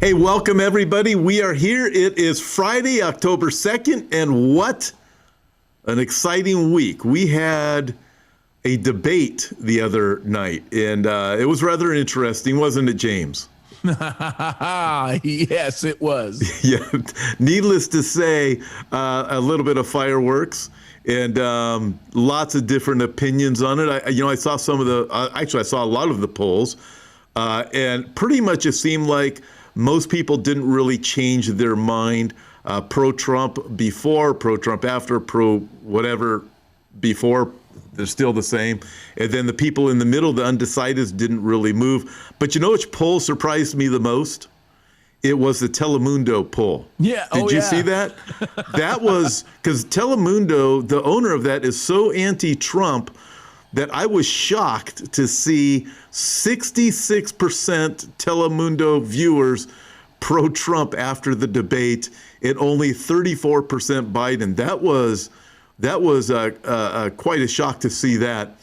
Hey, welcome everybody. We are here. It is Friday, October 2nd, and what an exciting week. We had a debate the other night, and it was rather interesting, wasn't it, James? Yes, it was. Yeah, needless to say, a little bit of fireworks and lots of different opinions on it. I saw some of the, actually, I saw a lot of the polls, and pretty much it seemed like most people didn't really change their mind. Pro-Trump before, pro-Trump after, pro-whatever before, they're still the same. And then the people in the middle, the undecideds, didn't really move. But you know which poll surprised me the most? It was the Telemundo poll. Yeah. Did you see that? That was, because Telemundo, the owner of that, is so anti-Trump that I was shocked to see 66% Telemundo viewers pro-Trump after the debate and only 34% Biden. That was quite a shock to see that.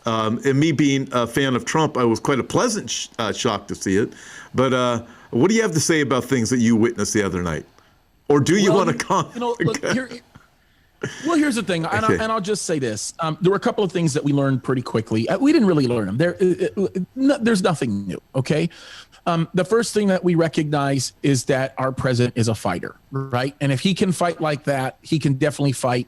And me being a fan of Trump, I was quite a pleasant shock to see it. But what do you have to say about things that you witnessed the other night? Or do you want to comment? Well, here's the thing, and, Okay. I'll just say this. There were a couple of things that we learned pretty quickly. We didn't really learn them. There's nothing new, okay? The first thing that we recognize is that our president is a fighter, right? And if he can fight like that, he can definitely fight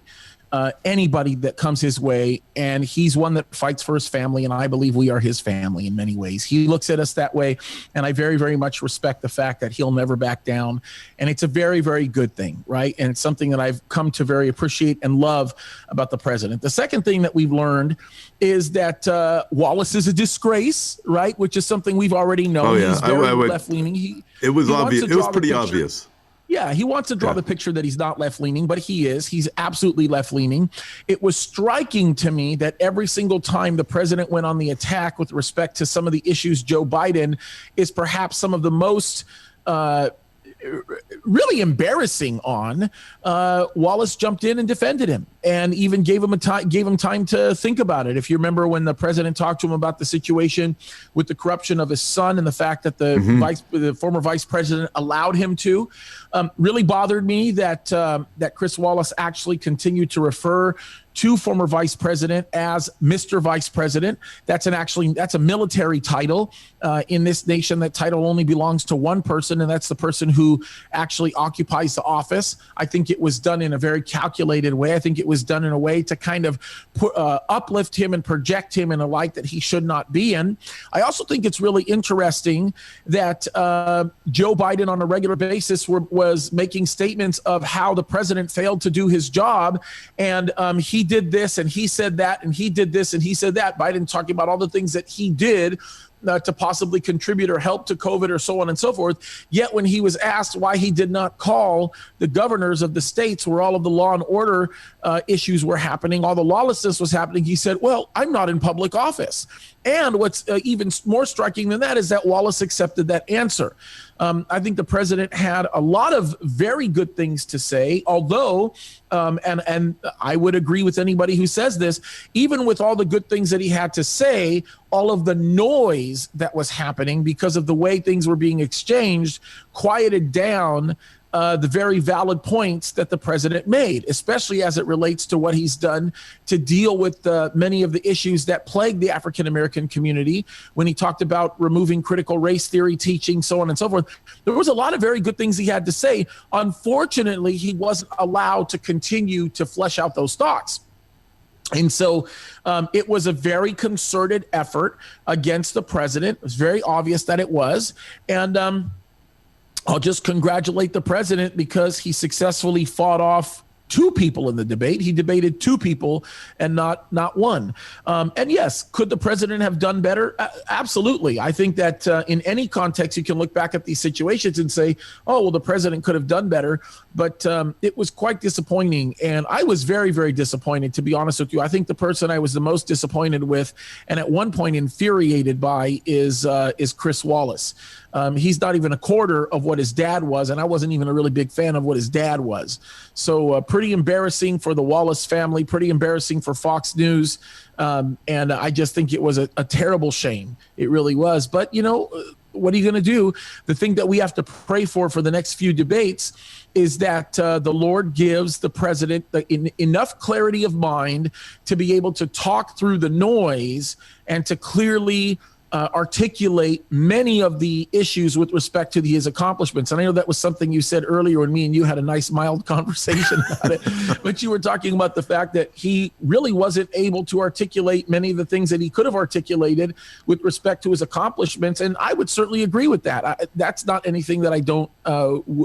anybody that comes his way. And he's one that fights for his family, and I believe we are his family in many ways. He looks at us that way, and I very, very much respect the fact that he'll never back down. And it's a very, very good thing, right? And it's something that I've come to very appreciate and love about the president. The second thing that we've learned is that Wallace is a disgrace, right? Which is something we've already known. Oh, yeah. He's very left-leaning. It was obvious. It was pretty obvious. Yeah, he wants to draw the picture that he's not left-leaning, but he is. He's absolutely left-leaning. It was striking to me that every single time the president went on the attack with respect to some of the issues Joe Biden is perhaps some of the most really embarrassing on, Wallace jumped in and defended him and even gave him time to think about it. If you remember when the president talked to him about the situation with the corruption of his son and the fact that the former vice president allowed him to, really bothered me that Chris Wallace actually continued to refer to former vice president as Mr. Vice President. That's a military title in this nation. That title only belongs to one person, and that's the person who actually occupies the office. I think it was done in a very calculated way. I think it was done in a way to kind of uplift him and project him in a light that he should not be in. I also think it's really interesting that Joe Biden on a regular basis was making statements of how the president failed to do his job, and he did this and he said that and he did this and he said that. Biden talking about all the things that he did to possibly contribute or help to COVID or so on and so forth. Yet when he was asked why he did not call the governors of the states where all of the law and order issues were happening, all the lawlessness was happening, he said, well, I'm not in public office. And what's even more striking than that is that Wallace accepted that answer. I think the president had a lot of very good things to say, although, and I would agree with anybody who says this, even with all the good things that he had to say, all of the noise that was happening because of the way things were being exchanged quieted down the very valid points that the president made, especially as it relates to what he's done to deal with many of the issues that plague the African-American community. When he talked about removing critical race theory teaching, so on and so forth, there was a lot of very good things he had to say. Unfortunately, he wasn't allowed to continue to flesh out those thoughts. And so it was a very concerted effort against the president. It was very obvious that it was. And I'll just congratulate the president because he successfully fought off two people in the debate. He debated two people and not one. And yes, could the president have done better? Absolutely. I think that in any context, you can look back at these situations and say, oh, well, the president could have done better. But it was quite disappointing. And I was very, very disappointed, to be honest with you. I think the person I was the most disappointed with and at one point infuriated by is Chris Wallace. He's not even a quarter of what his dad was, and I wasn't even a really big fan of what his dad was. So pretty embarrassing for the Wallace family, pretty embarrassing for Fox News, and I just think it was a terrible shame. It really was. But, you know, what are you going to do? The thing that we have to pray for the next few debates is that the Lord gives the president enough clarity of mind to be able to talk through the noise and to clearly articulate many of the issues with respect to his accomplishments. And I know that was something you said earlier when me and you had a nice mild conversation about it, but you were talking about the fact that he really wasn't able to articulate many of the things that he could have articulated with respect to his accomplishments. And I would certainly agree with that. That's not anything that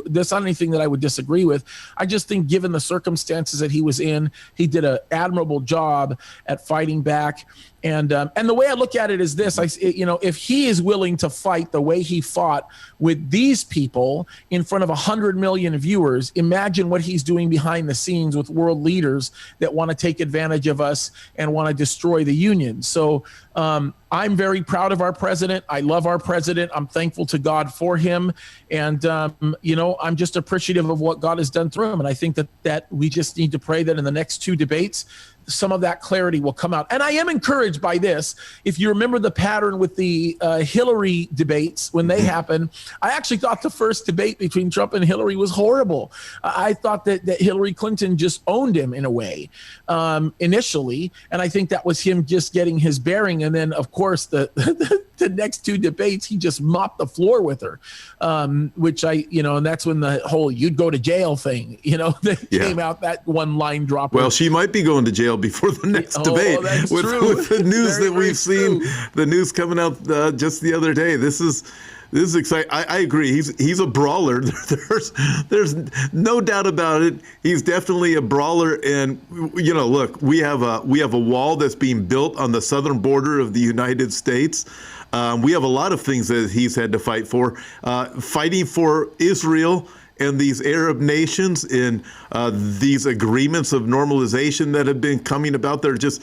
that's not anything that I would disagree with. I just think given the circumstances that he was in, he did an admirable job at fighting back. And the way I look at it is this: if he is willing to fight the way he fought with these people in front of 100 million viewers, imagine what he's doing behind the scenes with world leaders that want to take advantage of us and want to destroy the union. So I'm very proud of our president. I love our president. I'm thankful to God for him. And, I'm just appreciative of what God has done through him. And I think that we just need to pray that in the next two debates, some of that clarity will come out. And I am encouraged by this. If you remember the pattern with the Hillary debates, when they happened, I actually thought the first debate between Trump and Hillary was horrible. I thought that Hillary Clinton just owned him in a way initially. And I think that was him just getting his bearing. And then, of course, the next two debates, he just mopped the floor with her, which and that's when the whole "you'd go to jail" thing, came out, that one line dropper. Well, she might be going to jail before the next debate with the news that we've seen, the news coming out just the other day. This is exciting. I agree. He's a brawler. There's no doubt about it. He's definitely a brawler. And look, we have a wall that's being built on the southern border of the United States. We have a lot of things that he's had to fight for. Fighting for Israel and these Arab nations in these agreements of normalization that have been coming about. They're just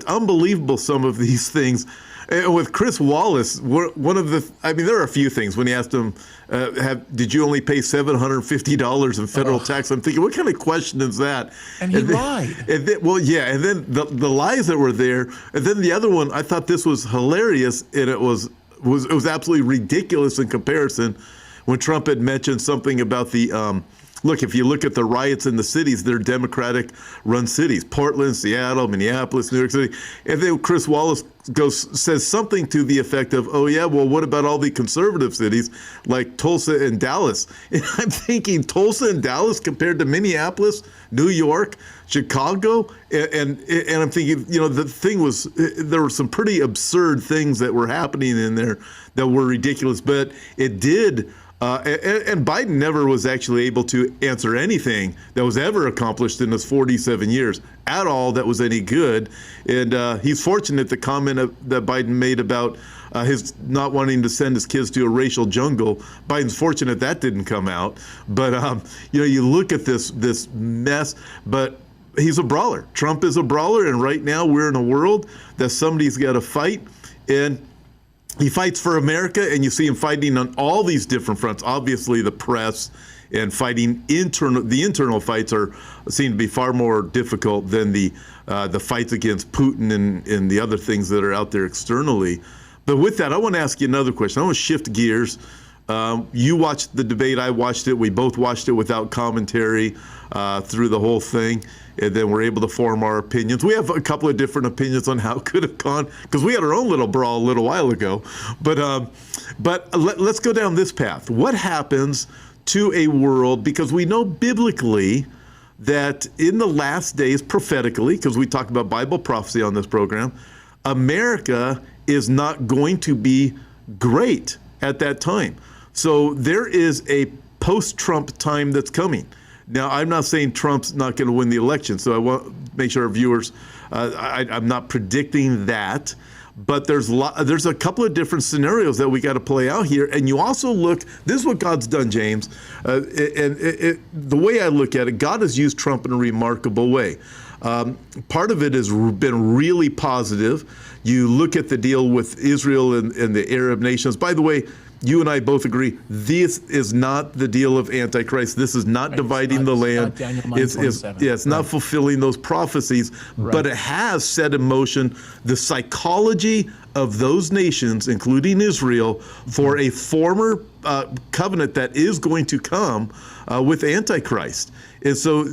unbelievable, some of these things. And with Chris Wallace, there are a few things. When he asked him, did you only pay $750 in federal tax? I'm thinking, what kind of question is that? And he lied. And then the lies that were there. And then the other one, I thought this was hilarious, and it was absolutely ridiculous in comparison, when Trump had mentioned something about the look, if you look at the riots in the cities, they're Democratic-run cities: Portland, Seattle, Minneapolis, New York City. And then Chris Wallace says something to the effect of, "Oh yeah, well, what about all the conservative cities like Tulsa and Dallas?" And I'm thinking, Tulsa and Dallas compared to Minneapolis, New York, Chicago, and I'm thinking, the thing was, there were some pretty absurd things that were happening in there that were ridiculous, but it did. And Biden never was actually able to answer anything that was ever accomplished in his 47 years at all that was any good. And he's fortunate the comment that Biden made about his not wanting to send his kids to a racial jungle. Biden's fortunate that didn't come out. But, you look at this mess, but he's a brawler. Trump is a brawler. And right now we're in a world that somebody's got to fight. And he fights for America, and you see him fighting on all these different fronts. Obviously, the press and fighting the internal fights seem to be far more difficult than the fights against Putin and the other things that are out there externally. But with that, I want to ask you another question. I want to shift gears. You watched the debate. I watched it. We both watched it without commentary through the whole thing. And then we're able to form our opinions. We have a couple of different opinions on how it could have gone, because we had our own little brawl a little while ago. But let's go down this path. What happens to a world, because we know biblically that in the last days, prophetically, because we talk about Bible prophecy on this program, America is not going to be great at that time. So there is a post-Trump time that's coming. Now, I'm not saying Trump's not going to win the election, so I want to make sure our viewers, I'm not predicting that, but there's a couple of different scenarios that we got to play out here. And you also look, this is what God's done, James, the way I look at it, God has used Trump in a remarkable way. Part of it has been really positive. You look at the deal with Israel and the Arab nations. By the way, you and I both agree, this is not the deal of Antichrist. This is not dividing the land. It's not fulfilling those prophecies, but it has set in motion the psychology of those nations, including Israel, for a former covenant that is going to come with Antichrist. And so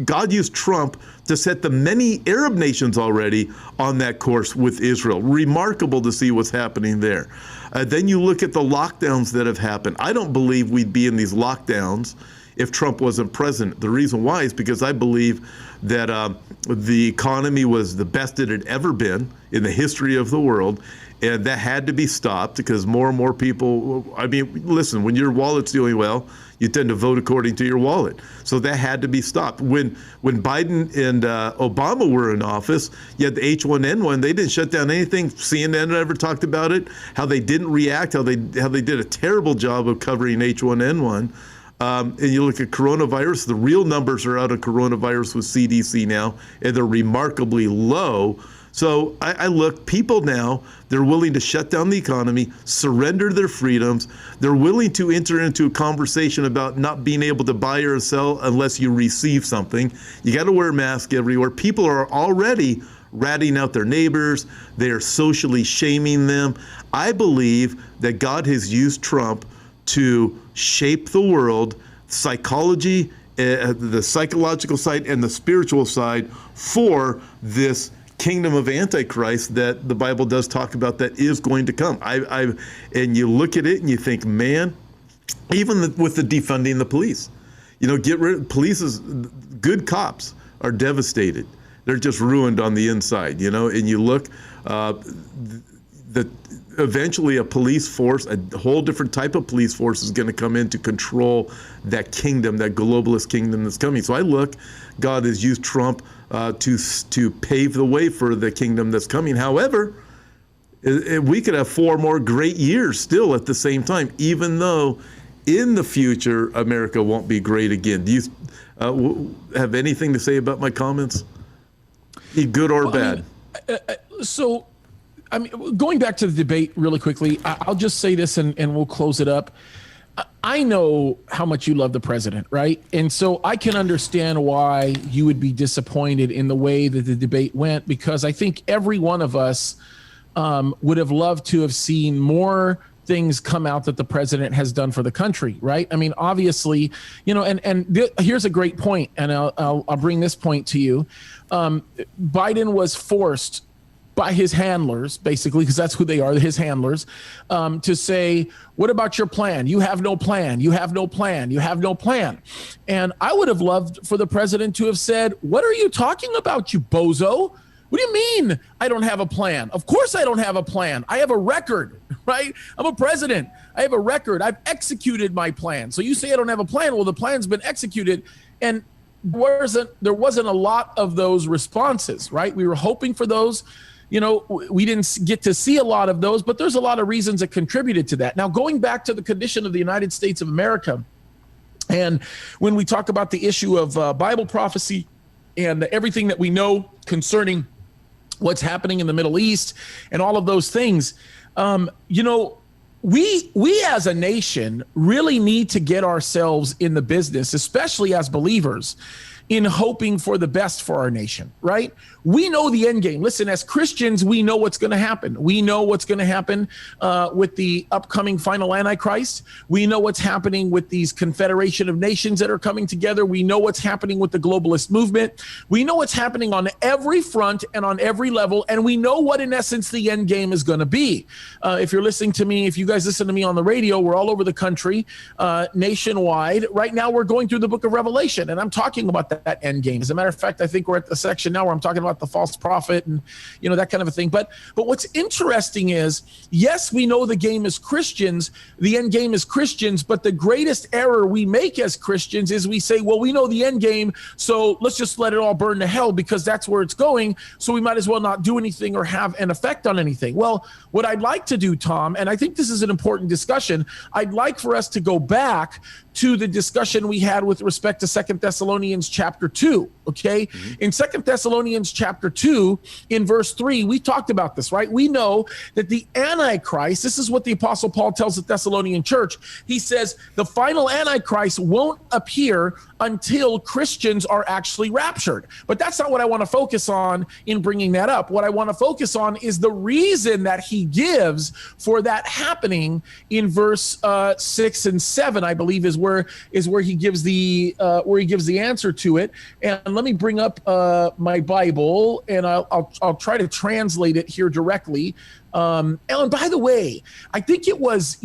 God used Trump to set the many Arab nations already on that course with Israel. Remarkable to see what's happening there. Then you look at the lockdowns that have happened. I don't believe we'd be in these lockdowns if Trump wasn't president. The reason why is because I believe that the economy was the best it had ever been in the history of the world. And that had to be stopped because more and more people, I mean, listen, when your wallet's doing well, you tend to vote according to your wallet. So that had to be stopped. When Biden and Obama were in office, you had the H1N1. They didn't shut down anything. CNN never talked about it, how they didn't react, how they did a terrible job of covering H1N1. And you look at coronavirus, the real numbers are out of coronavirus with CDC now, and they're remarkably low. So I look, people now, they're willing to shut down the economy, surrender their freedoms. They're willing to enter into a conversation about not being able to buy or sell unless you receive something. You got to wear a mask everywhere. People are already ratting out their neighbors. They are socially shaming them. I believe that God has used Trump to shape the world, psychology, the psychological side and the spiritual side for this kingdom of Antichrist that the Bible does talk about that is going to come. And you look at it and you think, man, even with the defunding the police, get rid of police's good cops are devastated. They're just ruined on the inside, and you look, eventually a police force, a whole different type of police force is going to come in to control that kingdom, that globalist kingdom that's coming. So I look, God has used Trump to pave the way for the kingdom that's coming. However, we could have 4 more great years still at the same time, even though in the future America won't be great again. Do you have anything to say about my comments? Good or bad? Going back to the debate really quickly, I'll just say this and we'll close it up. I know how much you love the president, right? And so I can understand why you would be disappointed in the way that the debate went, because I think every one of us would have loved to have seen more things come out that the president has done for the country, right? I mean, obviously, here's a great point, and I'll bring this point to you. Biden was forced by his handlers, basically, because that's who they are, his handlers, to say, what about your plan? You have no plan. You have no plan. You have no plan. And I would have loved for the president to have said, what are you talking about, you bozo? What do you mean I don't have a plan? Of course I don't have a plan. I have a record, right? I'm a president. I have a record. I've executed my plan. So you say I don't have a plan. Well, the plan's been executed. And there wasn't a lot of those responses, right? We were hoping for those. We didn't get to see a lot of those, but there's a lot of reasons that contributed to that. Now, going back to the condition of the United States of America, and when we talk about the issue of Bible prophecy and everything that we know concerning what's happening in the Middle East and all of those things, we as a nation really need to get ourselves in the business, especially as believers, in hoping for the best for our nation, right? We know the end game. Listen, as Christians, we know what's going to happen. We know what's going to happen with the upcoming final Antichrist. We know what's happening with these confederation of nations that are coming together. We know what's happening with the globalist movement. We know what's happening on every front and on every level, and we know what, in essence, the end game is going to be. If you're listening to me, if you guys listen to me on the radio, we're all over the country, nationwide. Right now, we're going through the book of Revelation, and I'm talking about that end game. As a matter of fact, I think we're at the section now where I'm talking about the false prophet and that kind of a thing. But what's interesting is, yes, we know the game is Christians, the end game is Christians, but the greatest error we make as Christians is we say, well, we know the end game, so let's just let it all burn to hell because that's where it's going, so we might as well not do anything or have an effect on anything. Well, what I'd like to do, Tom, and I think this is an important discussion, I'd like for us to go back to the discussion we had with respect to 2 Thessalonians chapter 2. okay? In 2 Thessalonians chapter 2, in verse 3, we talked about this, right? We know that the Antichrist, this is what the Apostle Paul tells the Thessalonian church. He says the final Antichrist won't appear until Christians are actually raptured. But that's not what I want to focus on in bringing that up. What I want to focus on is the reason that he gives for that happening in verse 6 and 7, I believe, is where he gives the answer to it. And let me bring up my Bible, and I'll try to translate it here directly. And by the way, I think it was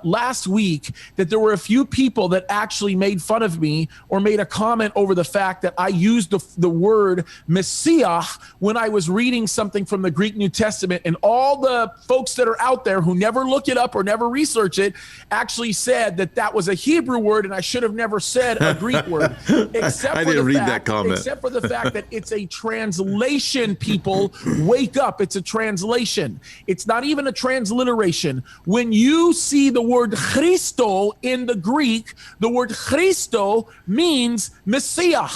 last week that there were a few people that actually made fun of me or made a comment over the fact that I used the word Messiah when I was reading something from the Greek New Testament. And all the folks that are out there who never look it up or never research it actually said that was a Hebrew word and I should have never said a Greek word. I didn't read that comment. Except for the fact that it's a translation, people. Wake up. It's a translation. It's not even a transliteration. When you see the word Christo in the Greek, the word Christo means Messiah,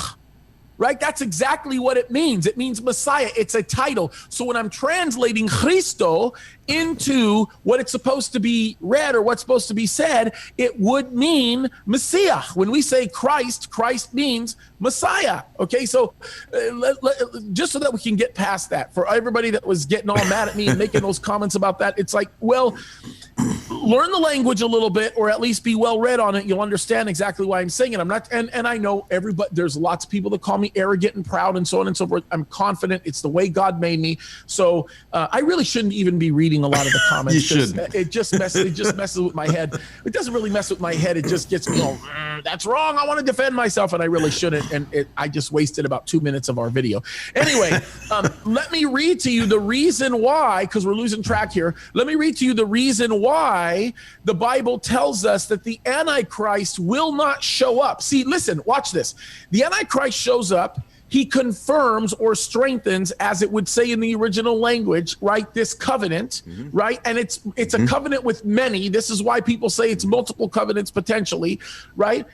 right? That's exactly what it means. It means Messiah. It's a title. So when I'm translating Christo into what it's supposed to be read or what's supposed to be said, it would mean Messiah. When we say Christ, Christ means Messiah. Okay, so just so that we can get past that, for everybody that was getting all mad at me and making those comments about that, it's like, well, learn the language a little bit, or at least be well read on it. You'll understand exactly why I'm saying it. I'm not, and I know everybody, there's lots of people that call me arrogant and proud and so on and so forth. I'm confident it's the way God made me. So I really shouldn't even be reading a lot of the comments. You should. It just messes with my head. It doesn't really mess with my head. It just gets me all, that's wrong. I want to defend myself, and I really shouldn't. And I just wasted about 2 minutes of our video. Anyway, let me read to you the reason why, because we're losing track here. Let me read to you the reason why the Bible tells us that the Antichrist will not show up. See, listen, watch this. The Antichrist shows up. He confirms or strengthens, as it would say in the original language, right, this covenant, right? And it's a covenant with many. This is why people say it's multiple covenants potentially, right?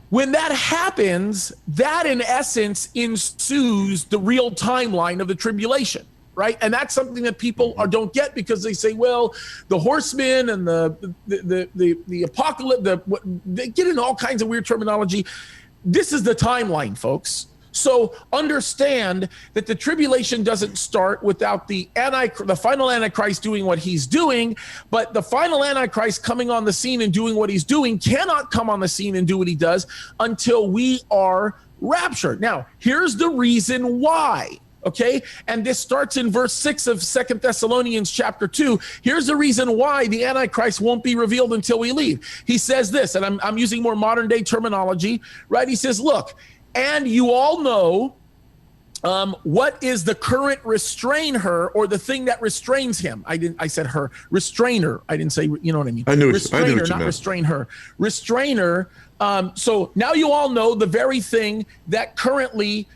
When that happens, that in essence ensues the real timeline of the tribulation, right? And that's something that people don't get, because they say, well, the horsemen and the apocalypse, they get in all kinds of weird terminology. This is the timeline, folks. So understand that the tribulation doesn't start without the final Antichrist doing what he's doing, but the final Antichrist coming on the scene and doing what he's doing cannot come on the scene and do what he does until we are raptured. Now, here's the reason why. Okay, and this starts in verse 6 of 2 Thessalonians chapter 2. Here's the reason why the Antichrist won't be revealed until we leave. He says this, and I'm using more modern day terminology, right? He says, look, and you all know what is the current restrainer, or the thing that restrains him. I said her. Restrainer. I didn't say, you know what I mean. I knew restrainer, what you not meant. restrain her. Restrainer. So now you all know the very thing that currently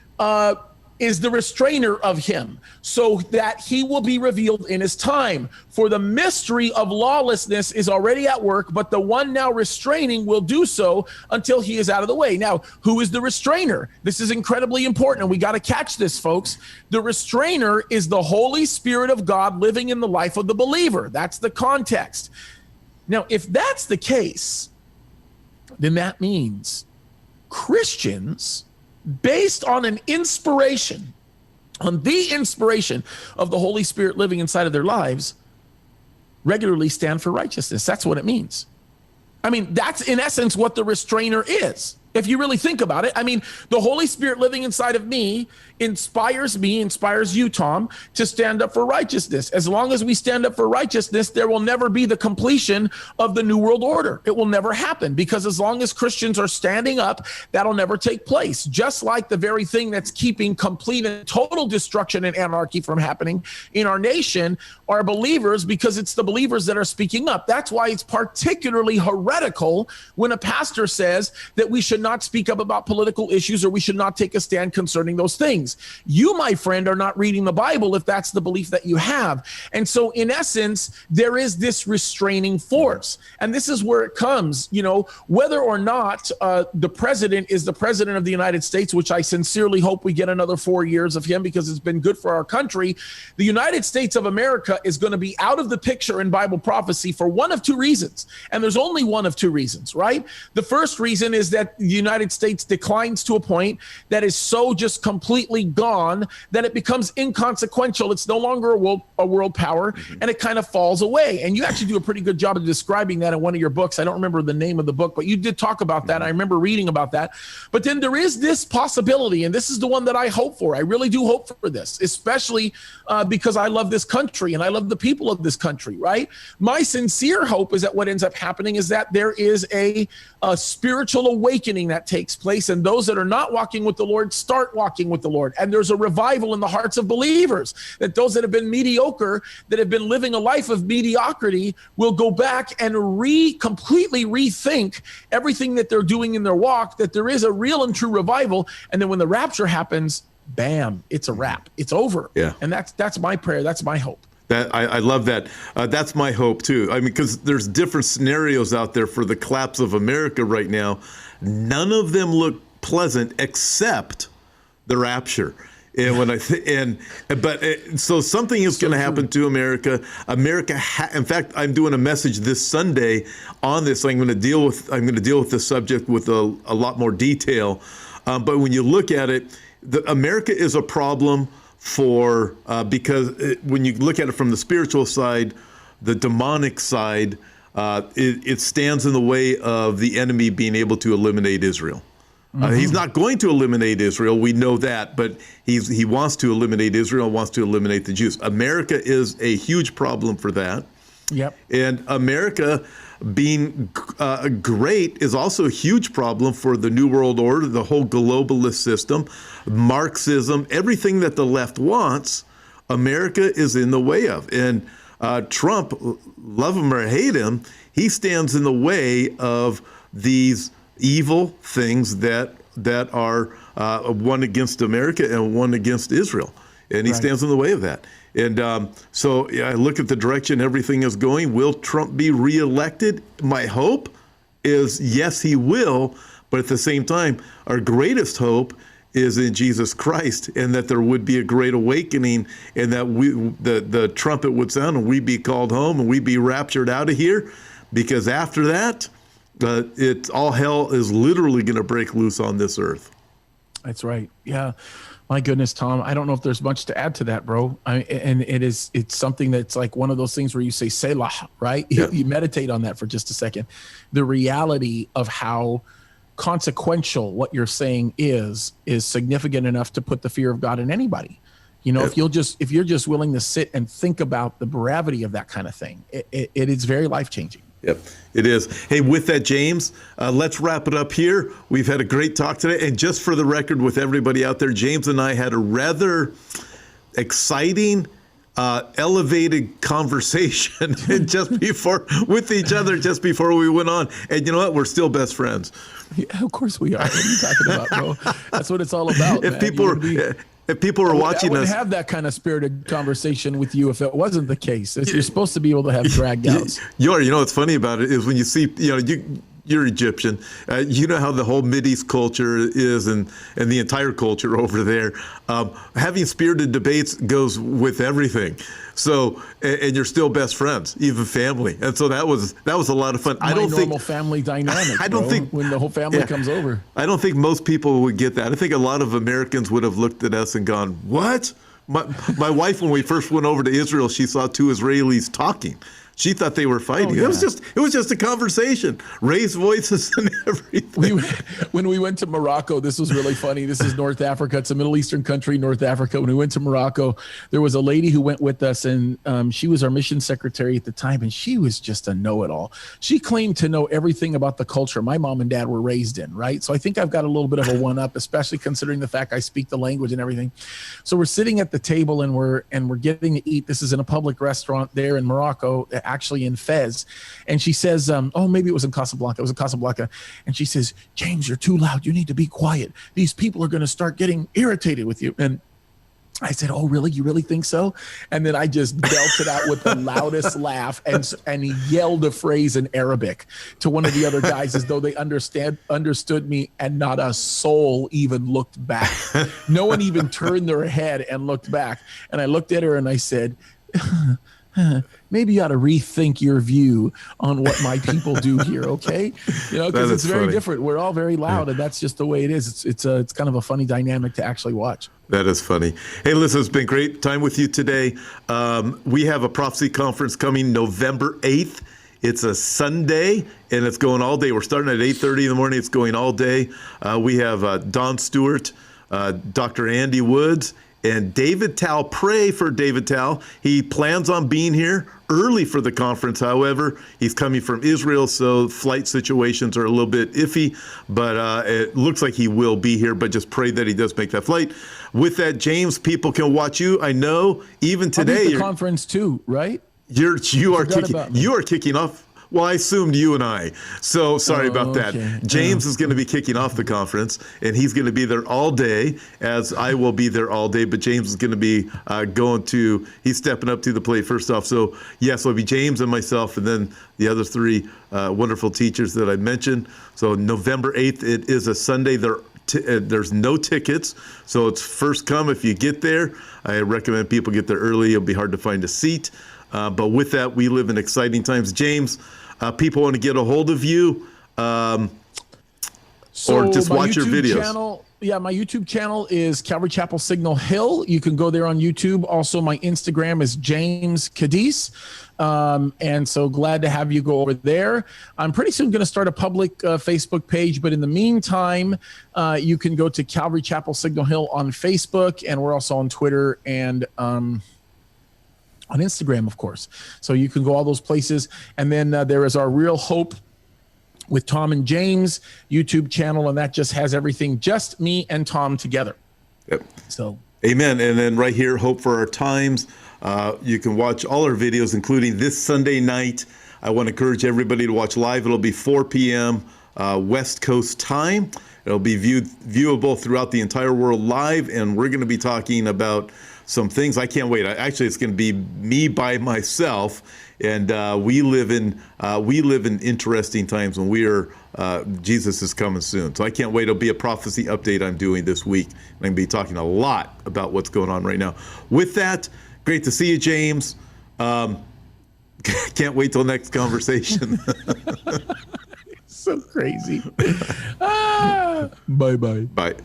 is the restrainer of him, so that he will be revealed in his time. For the mystery of lawlessness is already at work, but the one now restraining will do so until he is out of the way. Now, who is the restrainer? This is incredibly important, and we got to catch this, folks. The restrainer is the Holy Spirit of God living in the life of the believer. That's the context. Now, if that's the case, then that means Christians, based on the inspiration of the Holy Spirit living inside of their lives, regularly stand for righteousness. That's what it means. I mean, that's in essence what the restrainer is. If you really think about it, I mean, the Holy Spirit living inside of me inspires you, Tom, to stand up for righteousness. As long as we stand up for righteousness, there will never be the completion of the New World Order. It will never happen, because as long as Christians are standing up, that'll never take place. Just like the very thing that's keeping complete and total destruction and anarchy from happening in our nation are believers, because it's the believers that are speaking up. That's why it's particularly heretical when a pastor says that we should not speak up about political issues, or we should not take a stand concerning those things. You, my friend, are not reading the Bible if that's the belief that you have. And so in essence, there is this restraining force. And this is where it comes, whether or not the president is the president of the United States, which I sincerely hope we get another 4 years of him because it's been good for our country. The United States of America is going to be out of the picture in Bible prophecy for one of two reasons. And there's only one of two reasons, right? The first reason is that the United States declines to a point that is so just completely gone that it becomes inconsequential. It's no longer a world power, and it kind of falls away. And you actually do a pretty good job of describing that in one of your books. I don't remember the name of the book, but you did talk about that. I remember reading about that. But then there is this possibility, and this is the one that I hope for. I really do hope for this, especially because I love this country and I love the people of this country, right? My sincere hope is that what ends up happening is that there is a spiritual awakening that takes place, and those that are not walking with the Lord start walking with the Lord. And there's a revival in the hearts of believers, that those that have been mediocre, that have been living a life of mediocrity, will go back and completely rethink everything that they're doing in their walk, that there is a real and true revival. And then when the rapture happens, bam, it's a wrap. It's over. Yeah. And that's my prayer. That's my hope. That I love that. That's my hope too. I mean, because there's different scenarios out there for the collapse of America right now. None of them look pleasant except the rapture. And when so something is going to happen to America. In fact, I'm doing a message this Sunday on this. I'm going to deal with this subject with a lot more detail. But when you look at it, America is a problem because when you look at it from the spiritual side, the demonic side, it stands in the way of the enemy being able to eliminate Israel. He's not going to eliminate Israel. We know that, but he wants to eliminate Israel, wants to eliminate the Jews. America is a huge problem for that. Yep. And America being great is also a huge problem for the New World Order, the whole globalist system, Marxism, everything that the left wants, America is in the way of. And Trump, love him or hate him, he stands in the way of these evil things that are one against America and one against Israel. And he stands in the way of that. And so I look at the direction everything is going. Will Trump be reelected? My hope is yes, he will. But at the same time, our greatest hope is in Jesus Christ, and that there would be a great awakening, and that the trumpet would sound and we'd be called home and we'd be raptured out of here. Because after that, all hell is literally going to break loose on this earth. That's right. Yeah. My goodness, Tom, I don't know if there's much to add to that, bro. And it's something that's like one of those things where you say Selah, right? Yeah. You meditate on that for just a second. The reality of how consequential what you're saying is significant enough to put the fear of God in anybody. If you're just willing to sit and think about the gravity of that kind of thing, it is very life-changing. Yep, it is. Hey, with that, James, let's wrap it up here. We've had a great talk today. And just for the record with everybody out there, James and I had a rather exciting, elevated conversation with each other just before we went on. And you know what? We're still best friends. Yeah, of course we are. What are you talking about, bro? That's what it's all about. If people are watching us, I wouldn't have that kind of spirited conversation with you if it wasn't the case. You're supposed to be able to have drag outs. You know what's funny about it is when you see, you're Egyptian. You know how the whole Mideast culture is, and the entire culture over there. Having spirited debates goes with everything. So, and you're still best friends, even family. And so that was a lot of fun. I don't think normal family dynamic. I don't think when the whole family comes over. I don't think most people would get that. I think a lot of Americans would have looked at us and gone, "What?" My wife, when we first went over to Israel, she saw two Israelis talking. She thought they were fighting. Oh, yeah. It was just a conversation, raised voices and everything. When we went to Morocco, this was really funny. This is North Africa. It's a Middle Eastern country, North Africa. When we went to Morocco, there was a lady who went with us, and she was our mission secretary at the time, and she was just a know-it-all. She claimed to know everything about the culture my mom and dad were raised in, right? So I think I've got a little bit of a one-up, especially considering the fact I speak the language and everything. So we're sitting at the table, and we're getting to eat. This is in a public restaurant there in Morocco. actually in Fez. And she says, oh, maybe it was in Casablanca. It was in Casablanca. And she says, James, you're too loud. You need to be quiet. These people are going to start getting irritated with you. And I said, oh, really? You really think so? And then I just belted out with the loudest laugh and he yelled a phrase in Arabic to one of the other guys as though they understood me, and not a soul even looked back. No one even turned their head and looked back. And I looked at her and I said, maybe you ought to rethink your view on what my people do here, okay? Because it's very different. We're all very loud, and that's just the way it is. It's kind of a funny dynamic to actually watch. That is funny. Hey, listen, it's been great time with you today. We have a prophecy conference coming November 8th. It's a Sunday, and it's going all day. We're starting at 8:30 in the morning. It's going all day. We have Don Stewart, Dr. Andy Woods, and David Tal. Pray for David Tal. He plans on being here early for the conference. However, he's coming from Israel, so flight situations are a little bit iffy, but it looks like he will be here, but just pray that he does make that flight. With that, James, people can watch you. I know even today. I'll be at the conference too, right? You are kicking off. Well, I assumed you and I. So sorry about that. Okay. James is going to be kicking off the conference, and he's going to be there all day, as I will be there all day. But James is going to be he's stepping up to the plate first off. So, yes, it'll be James and myself, and then the other three wonderful teachers that I mentioned. So November 8th, it is a Sunday. There's no tickets, so it's first come if you get there. I recommend people get there early. It'll be hard to find a seat. But with that, we live in exciting times. James, people want to get a hold of you or just watch your videos. My YouTube channel is Calvary Chapel Signal Hill. You can go there on YouTube. Also, my Instagram is James Kaddis. And so glad to have you go over there. I'm pretty soon going to start a public Facebook page, but in the meantime, you can go to Calvary Chapel Signal Hill on Facebook, and we're also on Twitter and on Instagram, of course. So you can go all those places. And then there is our Real Hope with Tom and James YouTube channel, and that just has everything, just me and Tom together. Yep. So amen. And then right here, Hope for Our Times. You can watch all our videos, including this Sunday night. I want to encourage everybody to watch live. It'll be 4 p.m. West Coast time. It'll be viewable throughout the entire world live, and we're going to be talking about some things. I can't wait. Actually, it's going to be me by myself, and we live in interesting times when Jesus is coming soon. So I can't wait. It'll be a prophecy update I'm doing this week, and I'm going to be talking a lot about what's going on right now. With that, great to see you, James. Can't wait till next conversation. So crazy. Bye-bye. Bye.